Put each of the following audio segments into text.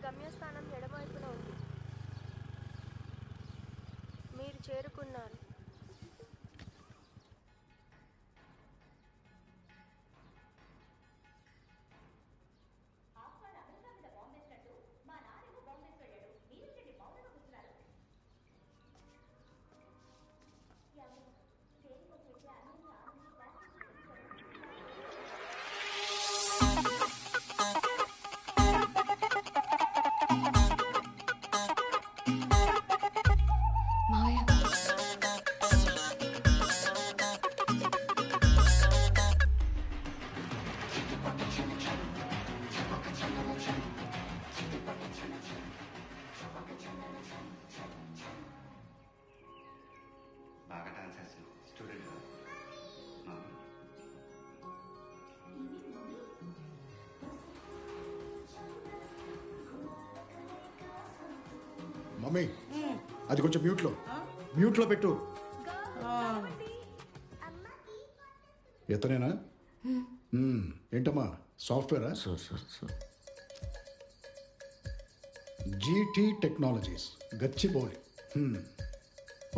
గమ్యస్థానం ఎడమవైపున ఉంది. మీరు చేరుకున్నారు. బాగా డాన్స్ చేస్తున్నావు స్టూడెంట్. మమ్మీ అది కొంచెం మ్యూట్లో పెట్టు. ఎత్తనేనా? ఏంటమ్మా సాఫ్ట్వేరా? GT technologies Gachibowli.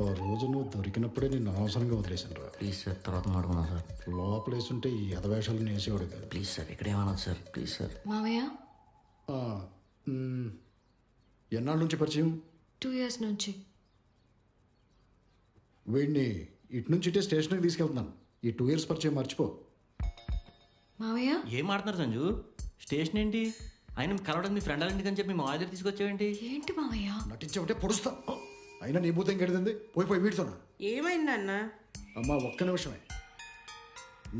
ఆ రోజు నువ్వు దొరికినప్పుడే నేను అనవసరంగా వదిలేశాను రా. ప్లీజ్ సార్, తర్వాత మాట్లాడుకున్నా సార్. లోపలేసుంటే ఈ ఎదవేషాలను వేసేవాడు కాదు. ప్లీజ్ సార్, ఇక్కడేమన్నా సార్, ప్లీజ్ సార్. మావయ్య ఎన్నాళ్ళ నుంచి పరిచయం? 2 years నుంచి. వీడిని ఇటు నుంచి ఇటే స్టేషన్కి తీసుకెళ్తున్నాను. ఈ 2 years పరిచయం మర్చిపో. మావయ్య ఏం ఆడుతున్నారు సంజు? స్టేషన్ ఏంటి? ఆయన కలవడం మీ ఫ్రెండ్ ఇంటికి అని చెప్పి మా దగ్గర తీసుకొచ్చావేంటి? ఏంటి మావయ్య? నటించబట్టే పొడుస్తా. అయినా నీ భూతం గడిదంది. పోయి వీడుతున్నా. ఏమైందన్న? అమ్మా ఒక్క నిమిషమే.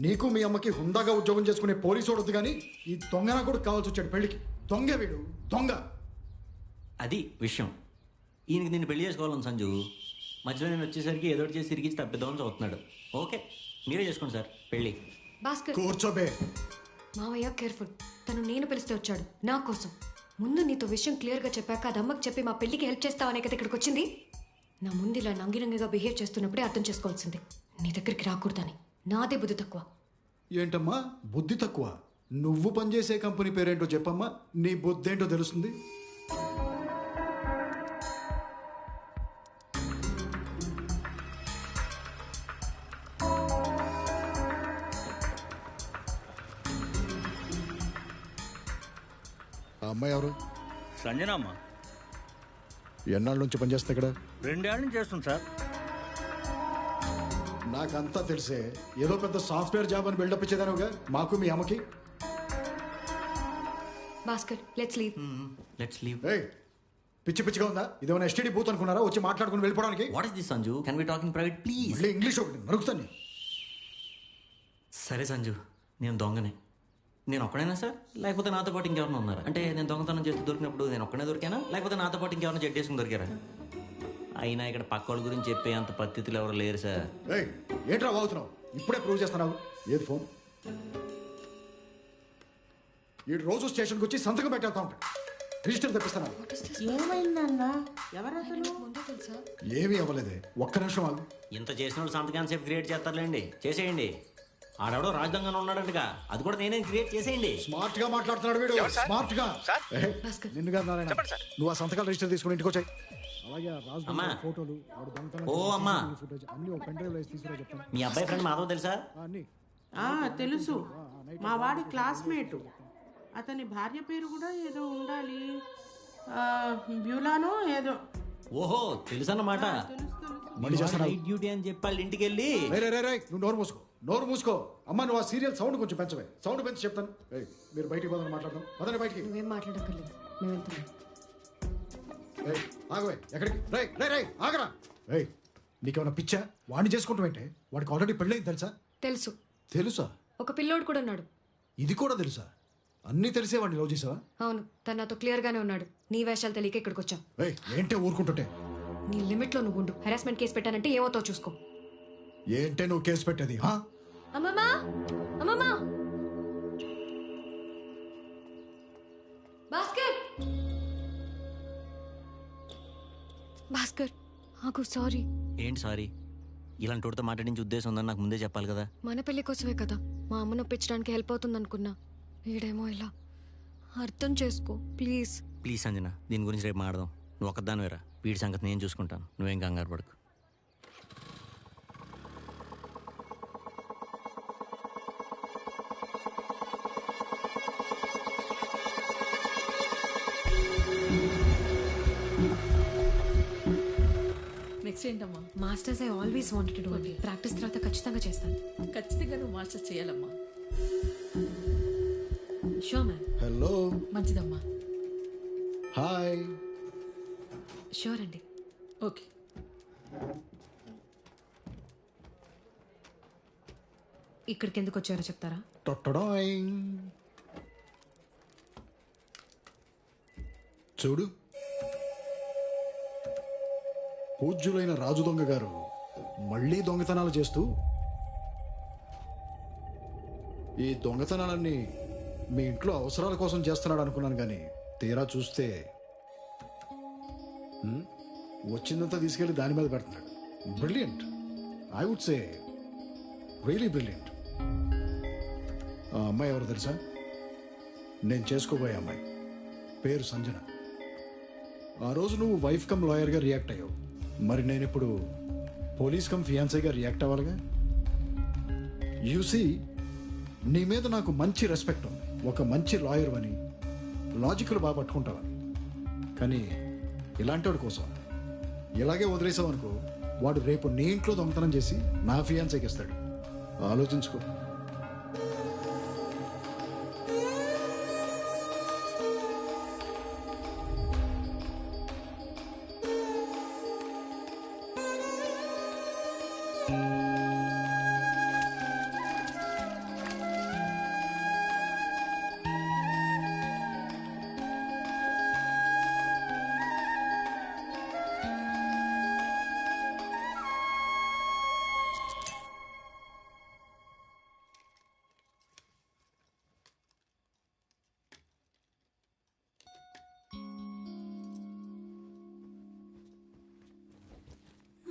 నీకు మీ అమ్మకి హుందాగా ఉద్యోగం చేసుకునే పోలీసు వద్దు కానీ ఈ దొంగన కూడా కావాల్సి వచ్చాడు పెళ్లికి. దొంగ వీడు, దొంగ. అది విషయం. ఈయనకి నిన్ను పెళ్లి చేసుకోవాలని సంజు. మధ్యలో నేను వచ్చేసరికి ఏదో ఒకటి చేసి తిరిగి తప్పిద్దామని చూస్తున్నాడు. ఓకే, మీరే చేసుకోండి సార్ పెళ్ళి. భాస్కర్ కూర్చోబే. మావయ్య కేర్ఫుల్. తను నేను పిలిస్తే వచ్చాడు నా కోసం. ముందు నీతో విషయం క్లియర్గా చెప్పాక అది అమ్మకి చెప్పి మా పెళ్లికి హెల్ప్ చేస్తావనే కదా ఇక్కడికి వచ్చింది. నా ముందు ఇలా నంగినంగిగా బిహేవ్ చేస్తున్నప్పుడే అర్థం చేసుకోవాల్సింది నీ దగ్గరికి రాకూడదని. నాదే బుద్ధి తక్కువ. ఏంటమ్మా బుద్ధి తక్కువ? నువ్వు పనిచేసే కంపెనీ పేరేంటో చెప్పమ్మా, నీ బుద్ధి ఏంటో తెలుస్తుంది. ఆ అమ్మాయి ఎవరు? సంజన అమ్మ. ఎన్నాళ్ళ నుంచి పనిచేస్తా ఇక్కడ? 2 ఏళ్ళ నుంచి చేస్తుంది సార్. నాకంతా తెలిసే ఏదో పెద్ద సాఫ్ట్వేర్ జాబ్ అని బిల్డప్ ఇచ్చేదానుగా మాకు మీ అమ్మకి. Bhaskar let's leave. Let's leave. ఏయ్ పిచ్చి పిచ్చిగా ఉందా? ఇదేమైనా ఎస్టీడీ బూత్ అనుకున్నారా వచ్చి మాట్లాడుకుని వెళ్ళిపోవడానికి? What is this Sanju? Can we talk in private please? మళ్ళీ ఇంగ్లీష్ ఒకటి నరుకుతాను. సరే సంజు, నేను దొంగనే. నేను ఒక్కడైనా సార్, లేకపోతే నాతో పాటు ఇంకెవరైనా ఉన్నారా? అంటే నేను దొంగతనం చేస్తూ దొరికినప్పుడు నేను ఒక్కనే దొరికానా, లేకపోతే నాతో పాటు ఇంకెవరైనా జడ్ చేసుకుని దొరికారా? అయినా ఇక్కడ పక్క వాళ్ళ గురించి చెప్పే అంత పద్ధతులు ఎవరు లేరు సార్. ఏయ్ ఏంట్రా వాగుతున్నావు? ఇప్పుడే ప్రూవ్ చేస్తున్నావు. ఏది ఫోన్? ఈ రోజు స్టేషన్కి వచ్చి సంతకం పెట్టేస్తా ఉంటాడు. రిజిస్టర్ తెప్పిస్తాను. ఏమైందన్న? ఎవరసలు? ముందే తెలుసా? ఏమీ అవ్వలేదే. ఒక్క నిమిషం ఆగు. ఇంత చేసిన వాళ్ళు సంతకాన్ని సేపు క్రియేట్ చేస్తారులేండి, చేసేయండి. ఆడెవడో రాజధానిగానే ఉన్నాడంటగా, అది కూడా నేనే క్రియేట్ చేసేయండి. స్మార్ట్ గా మాట్లాడుతున్నాడు వీడు. స్మార్ట్ గా. భాస్కర్ నిన్ను కాదు నారాయణ, నువ్వు ఆ సంతకాలు రిజిస్టర్ తీసుకుని ఇంటికి వచ్చాయి. అలాగే అమ్మా. ఫోటోలు ఓ అమ్మా, అన్ని ఒక పెన్ డ్రైవ్ లో తీసుకురా చెప్తాను. మీ అబ్బాయి ఫ్రెండ్ మాధవ్ తెలుసా? అన్ని తెలుసు. మా వాడి క్లాస్మేట్. అతని భార్య పేరు కూడా ఏదో ఉండాలి, బ్యూలానో ఏదో. ఓహో తెలుసన్నమాట. మళ్ళీ చేస్తాను. నైట్ డ్యూటీ అని చెప్పి వాళ్ళ ఇంటికి వెళ్ళి. నువ్వు నోరు మూసుకో. అమ్మా నువ్వు ఆ సీరియల్ సౌండ్ కొంచెం పెంచవే. సౌండ్ పెంచి చెప్తాను. మీరు బయటికి పోదని మాట్లాడదాం. పదండి బయటికి. నువ్వేం మాట్లాడక్కర్లేదు, మేము వెళ్తున్నాం. ఆగవే. ఎక్కడికి? రై ఆగరా. నీకేమైనా పిచ్చా? వాడిని చేసుకుంటావేంటే? వాడికి ఆల్రెడీ పెళ్ళైంది తెలుసా? తెలుసు. తెలుసా? ఒక పిల్లోడు కూడా ఉన్నాడు. ఇది కూడా తెలుసా? అన్నీ తెలిసే వాడిని లవ్ చేసావా? అవును, తను నాతో క్లియర్ గానే ఉన్నాడు. నీ వేషాలు తెలియక ఇక్కడికి వచ్చాం. ఏంటే ఊరుకుంటుంటే? నీ లిమిట్ లో నువ్వు ఉండు. హెరాస్మెంట్ కేసు పెట్టానంటే ఏమవుతావు చూసుకో. ఏంటే నువ్వు కేసు పెట్టేది? అమ్మమ్మా, అమ్మమ్మా, భాస్కర్, భాస్కర్ ఆగు. సారీ. ఏంటి సారీ? ఇలాంటి వాడితో మాట్లాడించే ఉద్దేశం ఉందని నాకు ముందే చెప్పాలి కదా. మన పెళ్లి కోసమే కదా. మా అమ్మను ఒప్పించడానికి హెల్ప్ అవుతుంది అనుకున్నా. వీడేమో ఇలా. అర్థం చేసుకో ప్లీజ్. ప్లీజ్ సంజన, దీని గురించి రేపు మాడదాం. నువ్వు ఒక్కదాని వేరా, వీడి సంగతి నేను చూసుకుంటాను, నువ్వేం కంగారు పడకు. నెక్స్ట్ ఏంటమ్మా? Masters I always wanted to do అండి. ప్రాక్టీస్ తర్వాత ఖచ్చితంగా చేస్తాను. ఖచ్చితంగా నువ్వు మాస్టర్స్ చేయాలమ్మా. Sure ma'am. హలో. మంచిదమ్మా. హాయ్. షూర్ అండి. ఓకే. ఇక్కడికి ఎందుకు వచ్చారో చెప్తారా? టొట్టడాయింగ్. చూడు, పూజ్యులైన రాజు దొంగ గారు మళ్ళీ దొంగతనాలు చేస్తూ ఈ దొంగతనాలన్నీ మీ ఇంట్లో అవసరాల కోసం చేస్తున్నాడు అనుకున్నాను, కానీ తీరా చూస్తే వచ్చిందంతా తీసుకెళ్ళి దాని మీద పెడుతున్నాడు. Brilliant, I would say really brilliant. ఆ అమ్మాయి ఎవరు తెలుసా? నేను చేసుకోబోయే అమ్మాయి. పేరు సంజన. ఆ రోజు నువ్వు వైఫ్ కమ్ లాయర్గా రియాక్ట్ అయ్యావు, మరి నేను ఇప్పుడు పోలీస్ కమ్ ఫియాన్సీగా రియాక్ట్ అవ్వాలిగా. యూసీ, నీ మీద నాకు మంచి రెస్పెక్ట్ ఉంది, ఒక మంచి లాయర్ అని, లాజిక్లు బాగా పట్టుకుంటావని. కానీ ఇలాంటి వాడి కోసం ఇలాగే వదిలేసావు అనుకో, వాడు రేపు నీ ఇంట్లో దొంగతనం చేసి నా ఫియాన్సీకి ఇస్తాడు. ఆలోచించుకో.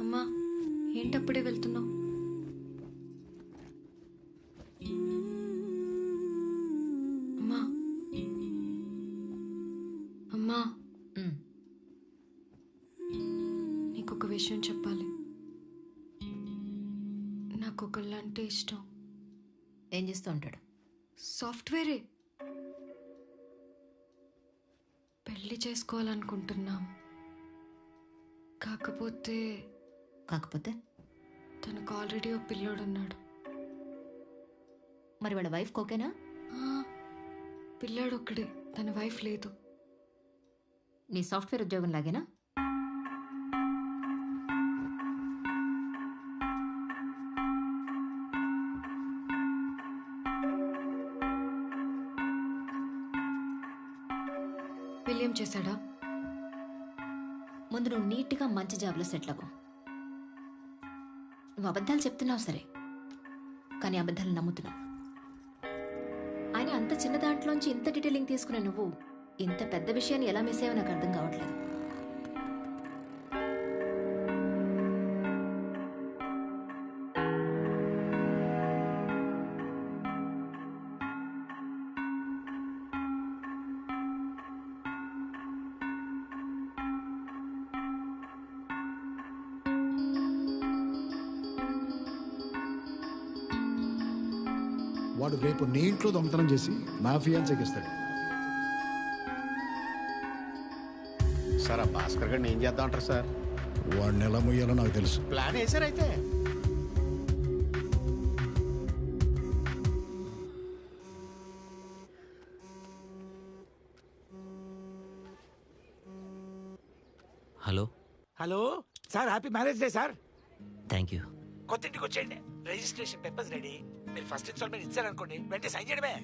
అమ్మా, ఏంటప్పుడే వెళ్తున్నావు? అమ్మా, అమ్మా, నీకొక విషయం చెప్పాలి. నాకు ఒకళ్ళంటే ఇష్టం. ఏం చేస్తూ ఉంటాడు? సాఫ్ట్వేరే. పెళ్లి చేసుకోవాలనుకుంటున్నాం. కాకపోతే తనకు ఆల్రెడీ ఓ పిల్లోడున్నాడు. మరి వాళ్ళ వైఫ్ ఓకేనా? పిల్లాడు ఒక్కడే, తన వైఫ్ లేదు. నీ సాఫ్ట్వేర్ ఉద్యోగం లాగేనా? పెళ్ళేం చేశాడా? ముందు నువ్వు నీట్గా మంచి జాబ్లో సెటిల్ అవ్వు. నువ్వు అబద్ధాలు చెప్తున్నావు సరే, కానీ అబద్ధాలు నమ్ముతున్నావు. ఆయన అంత చిన్న దాంట్లోంచి ఇంత డీటెయిలింగ్ తీసుకునే నువ్వు ఇంత పెద్ద విషయాన్ని ఎలా మిస్ అయ్యావో నాకు అర్థం కావట్లేదు. వాడు రేపు నీ ఇంట్లో దొంగతనం చేసి నా ఫియాన్సీకి ఇస్తాడు. సార్, ఆ భాస్కర్ గారిని ఏం చేద్దాం అంటారు సార్? వాడిని ఎలా మొయ్యాలో నాకు తెలుసు. ప్లాన్ వేసారైతే. Hello. Hello sir, happy marriage day sir. Thank you. కొత్త ఇంటికి వచ్చేయండి. Registration papers ready. మీరు ఫస్ట్ ఇన్స్టాల్మెంట్ ఇచ్చారనుకోండి, వెంటనే సైన్ చేయడమే.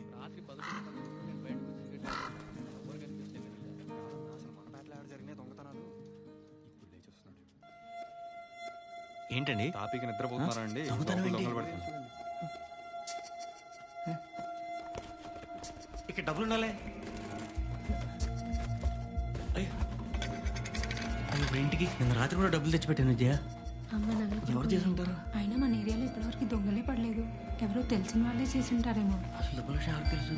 ఏంటండి తాపీకి నిద్రపోతున్నారా అండి? ఇక్కడ డబ్బులు ఉండాలి. ఇంటికి నిన్న రాత్రి కూడా డబ్బులు తెచ్చిపెట్టాను విద్య. ఎవరు చేసి ఉంటారు? అయినా మన ఏరియాలో ఇప్పటివరకు దొంగలే పడలేదు. ఎవరో తెలిసిన వాళ్ళే చేసి ఉంటారేమో. అసలు డబ్బులు ఎవరు తెలుసు?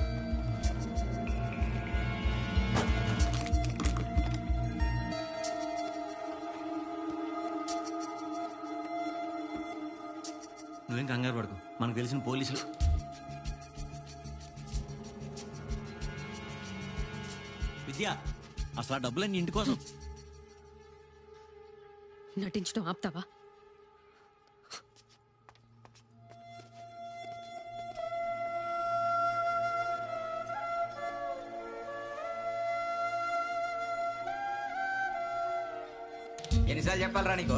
నువ్వేం కంగారు పడుకో, మనకు తెలిసిన పోలీసులు. విద్య, అసలు ఆ డబ్బులన్నీ ఇంటి కోసం. నటించడం ఆపుతావా? ఎన్నిసార్లు చెప్పాలరా నీకు?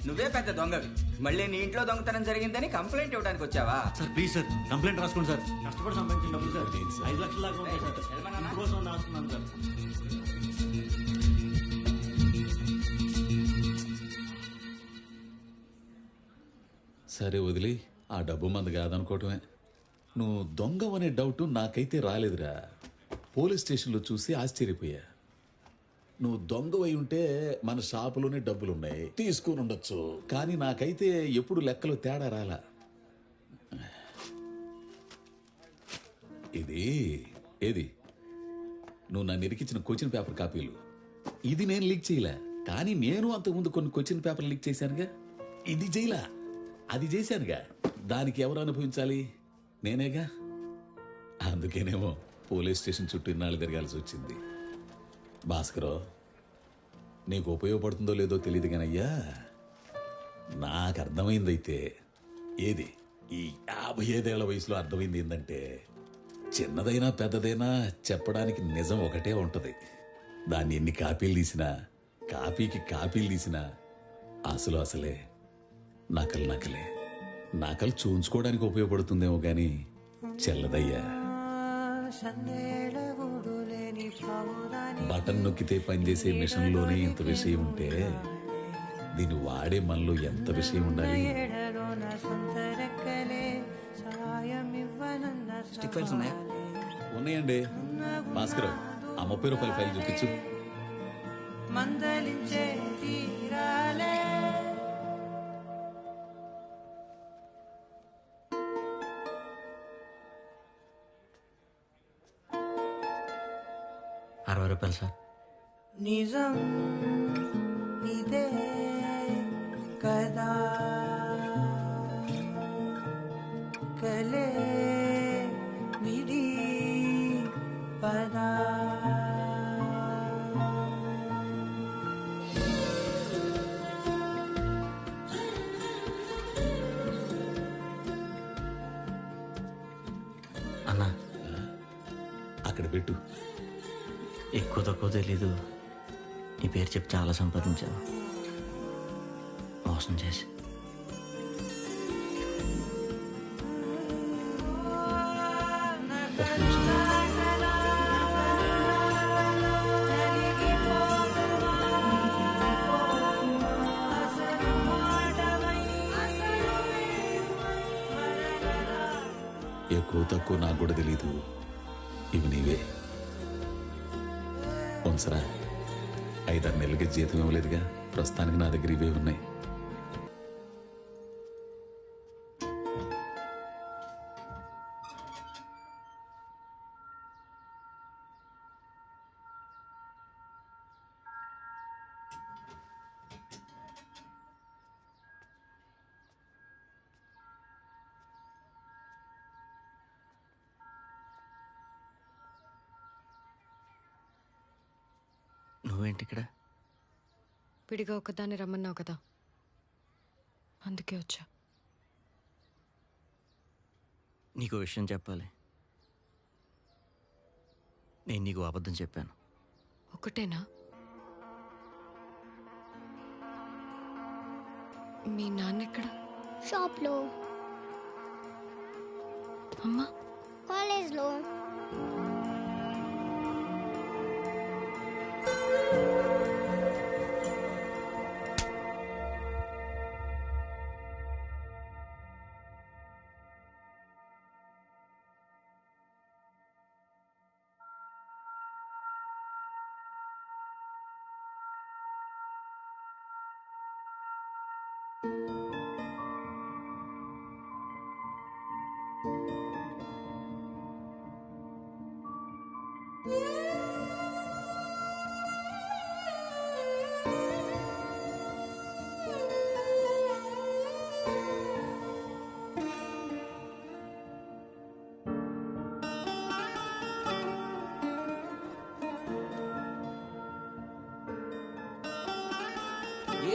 నువ్వే పెద్ద దొంగవి. మళ్ళీ నీ ఇంట్లో దొంగతనం జరిగిందని కంప్లైంట్ ఇవ్వడానికి వచ్చావా? సార్ ప్లీజ్ సార్, కంప్లైంట్ రాసుకోండి సార్. కష్టపడి సంపాదించిన డబ్బులు సార్, 5 లక్షల దాకా ఉంటాయి సార్. ఇంటి కోసం రాసుకున్నాను సార్. సరే వదిలి, ఆ డబ్బు మంది కాదనుకోవటమే. నువ్వు దొంగవనే డౌట్ నాకైతే రాలేదురా. పోలీస్ స్టేషన్లో చూసి ఆశ్చర్యపోయా. నువ్వు దొంగవై ఉంటే మన షాపులోనే డబ్బులున్నాయి, తీసుకుని ఉండొచ్చు. కానీ నాకైతే ఎప్పుడు లెక్కలో తేడా రాలా. ఏది నువ్వు నన్ను ఇరికించిన క్వశ్చన్ పేపర్ కాపీలు. ఇది నేను లీక్ చేయలే, కానీ నేను అంతకుముందు కొన్ని క్వశ్చన్ పేపర్ లీక్ చేశానుగా. ఇది చేయలా, అది చేశానుగా. దానికి ఎవరు అనుభవించాలి? నేనేగా. అందుకేనేమో పోలీస్ స్టేషన్ చుట్టూ ఇన్నాళ్ళు తిరగాల్సి వచ్చింది. భాస్కరో, నీకు ఉపయోగపడుతుందో లేదో తెలియదు కానయ్యా, నాకు అర్థమైందైతే ఏది ఈ 55 ఏళ్ల వయసులో అర్థమైంది ఏంటంటే, చిన్నదైనా పెద్దదైనా చెప్పడానికి నిజం ఒకటే ఉంటది. దాన్ని ఎన్ని కాపీలు తీసినా, కాపీకి కాపీలు తీసినా అసలే నకలే. నకలు చూంచుకోవడానికి ఉపయోగపడుతుందేమో గాని చెల్లదయ్యా. బటన్ నొక్కితే పనిచేసే మిషన్లోనే ఇంత విషయం ఉంటే దీన్ని వాడే మనలో ఎంత విషయం ఉండాలి? స్టిక్ ఫైల్స్ ఉన్నాయా? ఉన్నాయండి. భాస్కర్, ఆ 30 రూపాయల ఫైల్ చూపించు. ₹60 సార్. నిజం ఇదే కదా, కలే విడి పదా. అన్నా, అక్కడ పెట్టు. ఎక్కువ తక్కువ తెలీదు, ఈ పేరు చెప్పి చాలా సంపాదించాను మోసం చేసి. ఎక్కువ తక్కువ నాకు కూడా తెలీదు, ఇవి నీవే. ఉంచరా, 5-6 నెలలకి జీతం ఇవ్వలేదుగా, ప్రస్తుతానికి నా దగ్గర ఇవే ఉన్నాయి. నువ్వేంటి ఇక్కడ? విడిగా ఒకదాన్ని రమ్మన్నావు కదా, అందుకే వచ్చా. నీకు విషయం చెప్పాలి. నేను నీకు అబద్ధం చెప్పాను. ఒకటేనా? మీ నాన్న ఎక్కడ? షాప్లో. అమ్మా? కాలేజ్లో.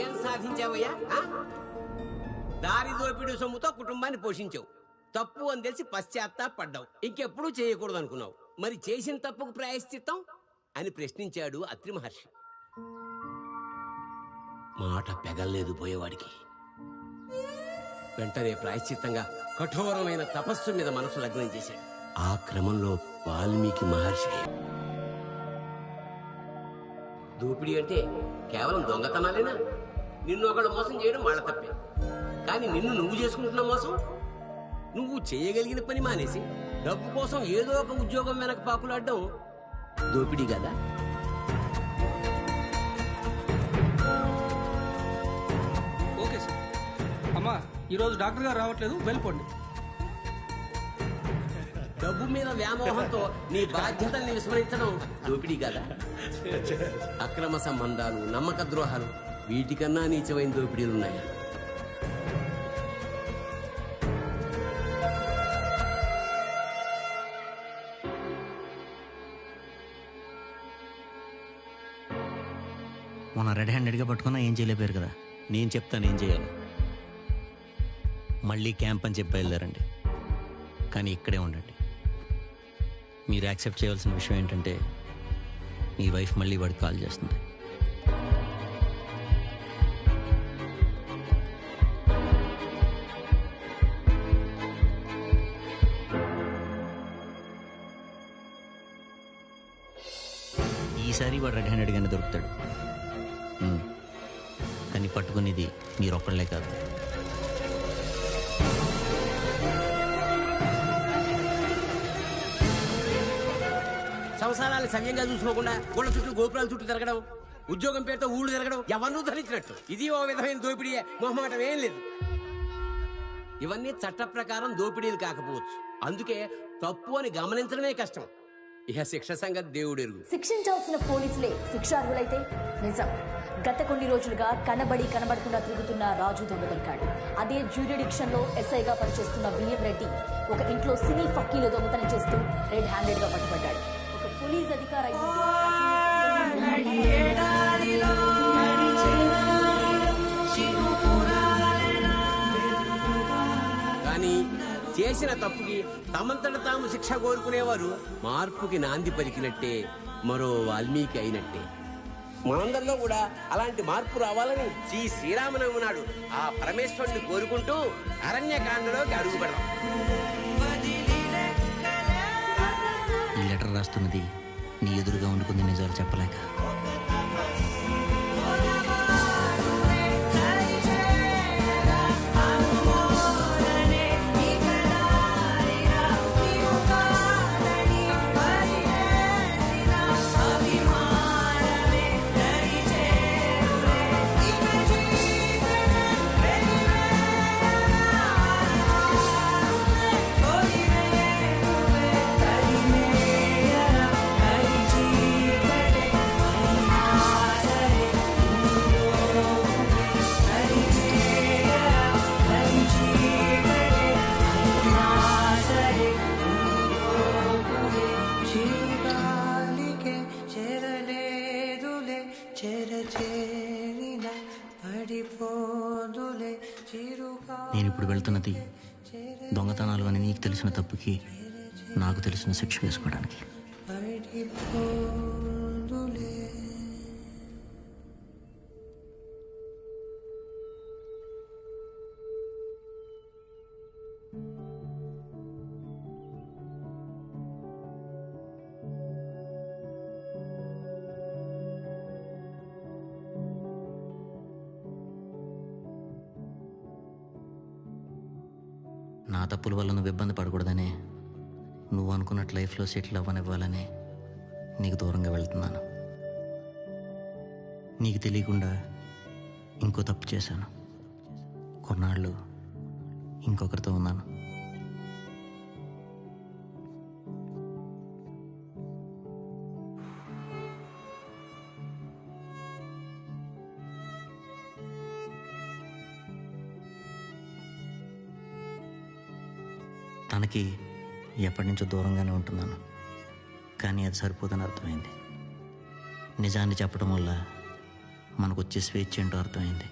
ఏం సాధించావయ్యా? దారి దోపిడీ సొమ్ముతో కుటుంబాన్ని పోషించావు. తప్పు అని తెలిసి పశ్చాత్తాపడ్డావు. ఇంకెప్పుడూ చేయకూడదు అనుకున్నావు. మరి చేసిన తప్పుకు ప్రాయశ్చిత్తం అని ప్రశ్నించాడు అత్రి మహర్షి. మాట పెగల్లేదు పోయేవాడికి. వెంటనే ప్రాయశ్చిత్తంగా కఠోరమైన తపస్సు మీద మనసు లగ్నం చేశాడు. ఆ క్రమంలో వాల్మీకి మహర్షి దోపిడీ అంటే కేవలం దొంగతనాలేనా? నిన్ను ఒకళ్ళు మోసం చేయడం వాళ్ళ తప్పే. కానీ నిన్ను నువ్వు చేసుకుంటున్న మోసం, నువ్వు చేయగలిగిన పని మానేసి డబ్బు కోసం ఏదో ఒక ఉద్యోగం వెనక పాకులాడడం దోపిడీ కదా? Okay sir. అమ్మా, ఈరోజు డాక్టర్ గారు రావట్లేదు, వెళ్ళిపోండి. డబ్బు మీద వ్యామోహంతో నీ బాధ్యతల్ని విస్మరించడం దోపిడీ కదా? అక్రమ సంబంధాలు, నమ్మక ద్రోహాలు, వీటికన్నా నీచమైన దోపిడీలున్నాయా? మొన్న రెడ్ హ్యాండెడ్గా పట్టుకున్నా ఏం చేయలేపారు కదా. నేను చెప్తాను ఏం చేయాలి. మళ్ళీ క్యాంప్ అని చెప్పి బయలుదేరండి, కానీ ఇక్కడే ఉండండి. మీరు యాక్సెప్ట్ చేయవలసిన విషయం ఏంటంటే మీ వైఫ్ మళ్ళీ వాడికి కాల్ చేస్తుంది. ఈసారి వాడు రెడ్ హ్యాండెడ్గానే దొరుకుతాడు. కానీ పట్టుకునేది మీరొక్కళ్ళే కాదు. సంసారాలు సవ్యంగా చూసుకోకుండా గుళ్ళ చుట్టూ గోపురాల చుట్టూ తిరగడం, ఉద్యోగం పేరుతో ఊళ్ళు తిరగడం ఎవరినూ ధరించినట్టు. ఇది ఓ విధమైన దోపిడీయే, మొహమాటం ఏం లేదు. ఇవన్నీ చట్ట ప్రకారం దోపిడీలు కాకపోవచ్చు. అందుకే తప్పు అని గమనించడమే కష్టం. ఇక శిక్ష సంగతి దేవుడెరుగు. శిక్షించాల్సిన పోలీసులే శిక్షార్హులైతే నిజం. గత కొన్ని రోజులుగా కనబడకుండా తిరుగుతున్న రాజు దొంగ దొరికాడు. అదే జ్యూరిడిక్షన్ లో ఎస్ఐగా పనిచేస్తున్న బిఎం రెడ్డి ఒక ఇంట్లో సినీ ఫక్కీలో దొంగతనం చేస్తూ రెడ్ హ్యాండెడ్ గా పట్టుబడ్డాడు. ఒక పోలీస్ అధికారి కానీ చేసిన తప్పుకి తమంతట తాము శిక్ష కోరుకునేవారు మార్పుకి నాంది పలికినట్టే, మరో వాల్మీకి అయినట్టే. మనందరిలో కూడా అలాంటి మార్పు రావాలని శ్రీ శ్రీరామనవమి నాడు ఆ పరమేశ్వరుని కోరుకుంటూ అరణ్యకాండలోకి అడుగు పెడదాం. ఈ లెటర్ రాస్తున్నది నీ ఎదురుగా వండుకుంది నిజాలు చెప్పలేక. నేను ఇప్పుడు వెళ్తున్నది దొంగతనాలు అని నీకు తెలిసిన తప్పుకి నాకు తెలిసిన శిక్ష వేసుకోవడానికి. నా తప్పుల వల్ల నువ్వు ఇబ్బంది పడకూడదనే, నువ్వు అనుకున్నట్టు లైఫ్లో సెటిల్ అవ్వనివ్వాలనే నీకు దూరంగా వెళ్తున్నాను. నీకు తెలియకుండా ఇంకో తప్పు చేశాను. కొన్నాళ్ళు ఇంకొకరితో ఉన్నాను. తనకి ఎప్పటి నుంచో దూరంగానే ఉంటున్నాను, కానీ అది సరిపోదని అర్థమైంది. నిజాన్ని చెప్పడం వల్ల మనకు వచ్చే స్వేచ్ఛ ఏంటో అర్థమైంది.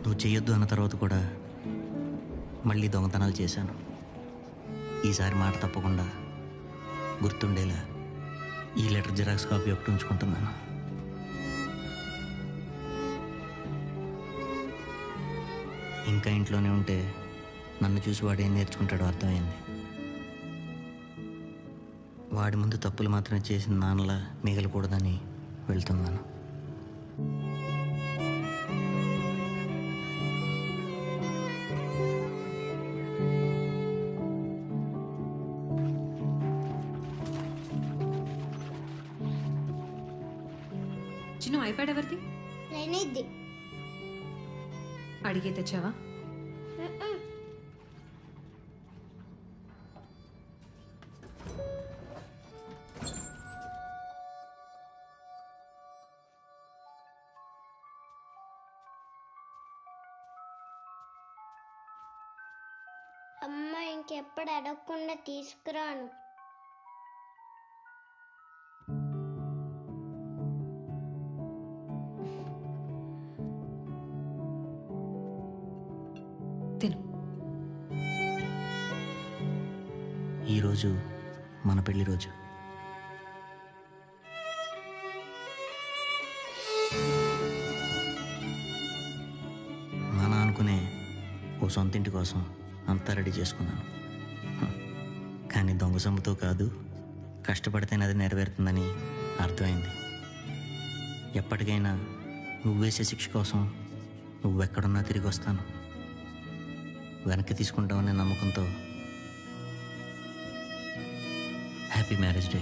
నువ్వు చేయొద్దు అన్న తర్వాత కూడా మళ్ళీ దొంగతనాలు చేశాను. ఈసారి మాట తప్పకుండా గుర్తుండేలా ఈ లెటర్ జిరాక్స్ కాపీ ఒకటి ఉంచుకుంటున్నాను. ఇంకా ఇంట్లోనే ఉంటే నన్ను చూసి వాడు ఏం నేర్చుకుంటాడో అర్థమైంది. వాడి ముందు తప్పులు మాత్రమే చేసిన నాన్నలా మిగలకూడదని వెళ్తున్నాను. చిన్న ఐప్యాడ్ ఎవరిది? నేనేది అడిగే తెచ్చావా? అమ్మ ఇంకెప్పుడు అడగకుండా తీసుకురాను. తిను. ఈరోజు మన పెళ్లి రోజు. మన అనుకునే ఓ సొంత ఇంటి కోసం అంతా రెడీ చేసుకున్నాను. కానీ దొంగ సొమ్ముతో కాదు, కష్టపడితేనే అది నెరవేరుతుందని అర్థమైంది. ఎప్పటికైనా నువ్వు వేసే శిక్ష కోసం నువ్వెక్కడున్నా తిరిగి వస్తాను. వెనక్కి తీసుకుంటామనే నమ్మకంతో హ్యాపీ మ్యారేజ్ డే.